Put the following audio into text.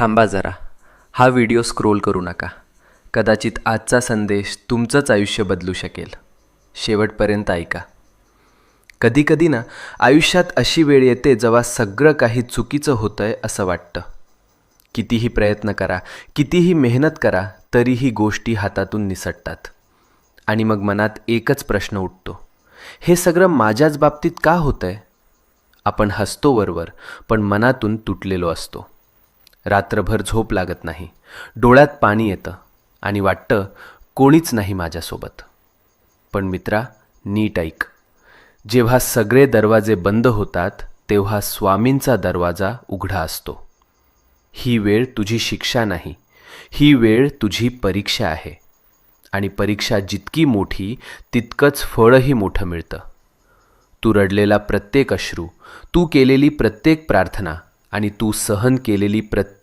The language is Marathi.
थांबा जरा. हा व्हिडिओ स्क्रोल करू नका. कदाचित आजचा संदेश तुमचंच आयुष्य बदलू शकेल. शेवटपर्यंत ऐका. कधीकधी ना आयुष्यात अशी वेळ येते जेव्हा सगळं काही चुकीचं होतंय असं वाटतं. कितीही प्रयत्न करा, कितीही मेहनत करा, तरीही गोष्टी हातातून निसटतात. आणि मग मनात एकच प्रश्न उठतो, हे सगळं माझ्याच बाबतीत का होतंय? आपण हसतो वरवर, पण मनातून तुटलेलो असतो. रात्रभर झोप लागत नाही, डोळ्यात पाणी येतं आणि वाटतं कोणीच नाही माझ्यासोबत. पण मित्रा, नीट ऐक. जेव्हा सगळे दरवाजे बंद होतात तेव्हा स्वामींचा दरवाजा उघडा असतो. ही वेळ तुझी शिक्षा नाही, ही वेळ तुझी परीक्षा आहे. आणि परीक्षा जितकी मोठी तितकंच फळही मोठं मिळतं. तू रडलेला प्रत्येक अश्रू, तू केलेली प्रत्येक प्रार्थना आणि तू सहन केलेली प्रत्येक